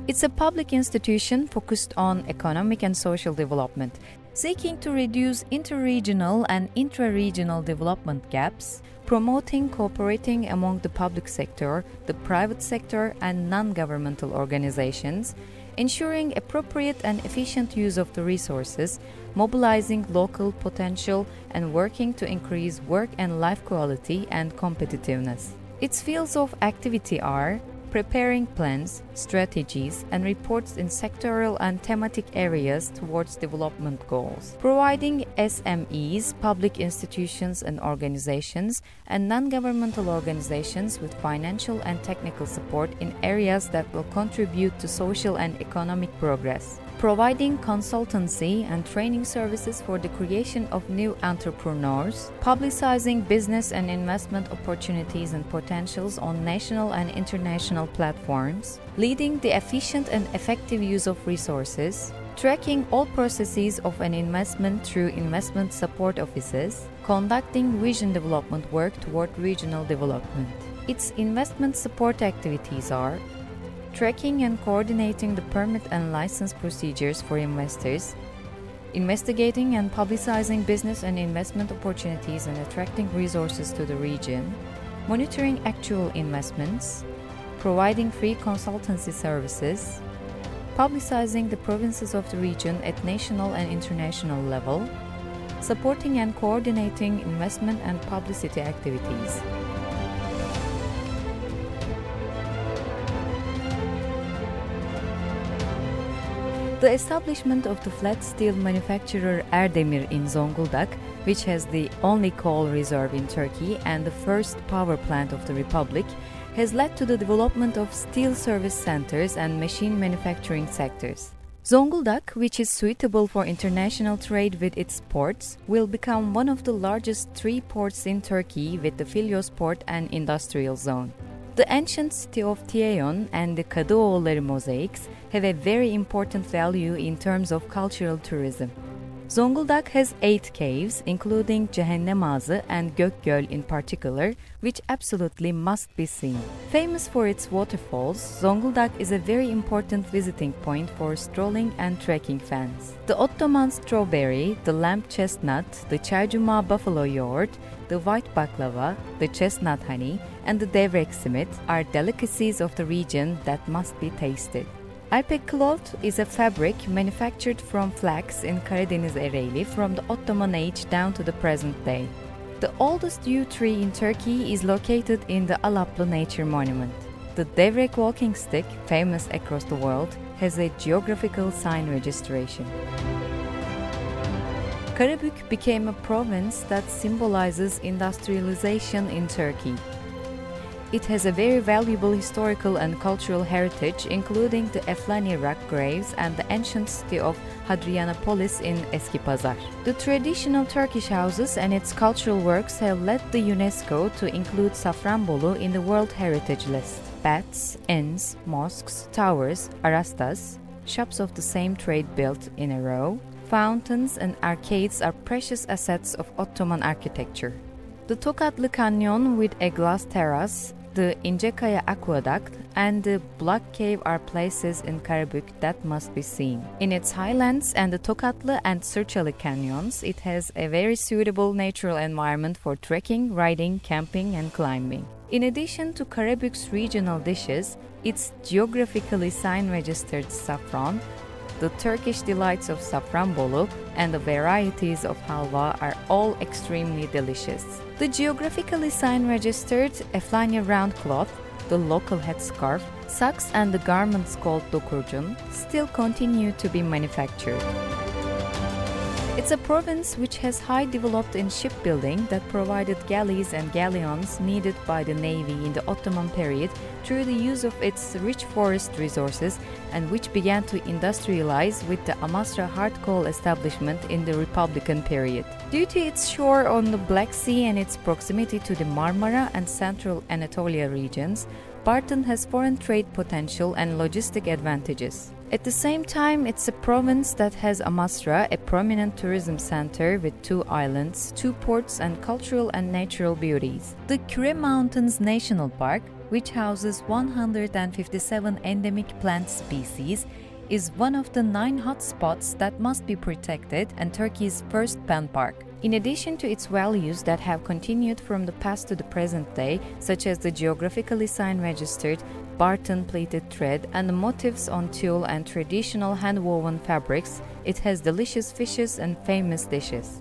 It's a public institution focused on economic and social development, seeking to reduce interregional and intra-regional development gaps, promoting cooperating among the public sector, the private sector, and non-governmental organizations, ensuring appropriate and efficient use of the resources, mobilizing local potential, and working to increase work and life quality and competitiveness. Its fields of activity are preparing plans, strategies, and reports in sectoral and thematic areas towards development goals, providing SMEs, public institutions and organizations, and non-governmental organizations with financial and technical support in areas that will contribute to social and economic progress, providing consultancy and training services for the creation of new entrepreneurs, publicizing business and investment opportunities and potentials on national and international platforms, leading the efficient and effective use of resources, tracking all processes of an investment through investment support offices, conducting vision development work toward regional development. Its investment support activities are tracking and coordinating the permit and license procedures for investors, investigating and publicizing business and investment opportunities and attracting resources to the region, monitoring actual investments, providing free consultancy services, publicizing the provinces of the region at national and international level, supporting and coordinating investment and publicity activities. The establishment of the flat steel manufacturer Erdemir in Zonguldak, which has the only coal reserve in Turkey and the first power plant of the Republic, has led to the development of steel service centers and machine manufacturing sectors. Zonguldak, which is suitable for international trade with its ports, will become one of the largest 3 ports in Turkey with the Filyos port and industrial zone. The ancient city of Tiayon and the Kadıoğulları mosaics have a very important value in terms of cultural tourism. Zonguldak has 8 caves, including Cehennem Ağzı and Gökgöl in particular, which absolutely must be seen. Famous for its waterfalls, Zonguldak is a very important visiting point for strolling and trekking fans. The Ottoman strawberry, the lamb chestnut, the Çaycuma buffalo yogurt, the white baklava, the chestnut honey, and the devrek simit are delicacies of the region that must be tasted. İpek cloth is a fabric manufactured from flax in Karadeniz Ereğli from the Ottoman age down to the present day. The oldest yew tree in Turkey is located in the Alaplı Nature Monument. The devrek walking stick, famous across the world, has a geographical sign registration. Karabük became a province that symbolizes industrialization in Turkey. It has a very valuable historical and cultural heritage, including the Eflani rock graves and the ancient city of Hadrianopolis in Eskipazar. The traditional Turkish houses and its cultural works have led the UNESCO to include Safranbolu in the World Heritage List. Baths, inns, mosques, towers, arastas, shops of the same trade built in a row, fountains and arcades are precious assets of Ottoman architecture. The Tokatlı Canyon with a glass terrace, the İncekaya Aqueduct, and the Black Cave are places in Karabük that must be seen. In its highlands and the Tokatlı and Sırçalı canyons, it has a very suitable natural environment for trekking, riding, camping, and climbing. In addition to Karabük's regional dishes, its geographically sign-registered saffron, the Turkish delights of Safranbolu, and the varieties of halva are all extremely delicious. The geographically sign-registered Eflani round cloth, the local headscarf, socks and the garments called dokurcun still continue to be manufactured. It's a province which has high developed in shipbuilding that provided galleys and galleons needed by the navy in the Ottoman period through the use of its rich forest resources, and which began to industrialize with the Amasra hard coal establishment in the Republican period. Due to its shore on the Black Sea and its proximity to the Marmara and Central Anatolia regions, Bartın has foreign trade potential and logistic advantages. At the same time, it's a province that has Amasra, a prominent tourism center with 2 islands, 2 ports, and cultural and natural beauties. The Kure Mountains National Park, which houses 157 endemic plant species, is one of the 9 hotspots that must be protected and Turkey's first pen park. In addition to its values that have continued from the past to the present day, such as the geographically sign-registered Barton pleated thread and the motifs on tulle and traditional hand-woven fabrics, it has delicious fishes and famous dishes.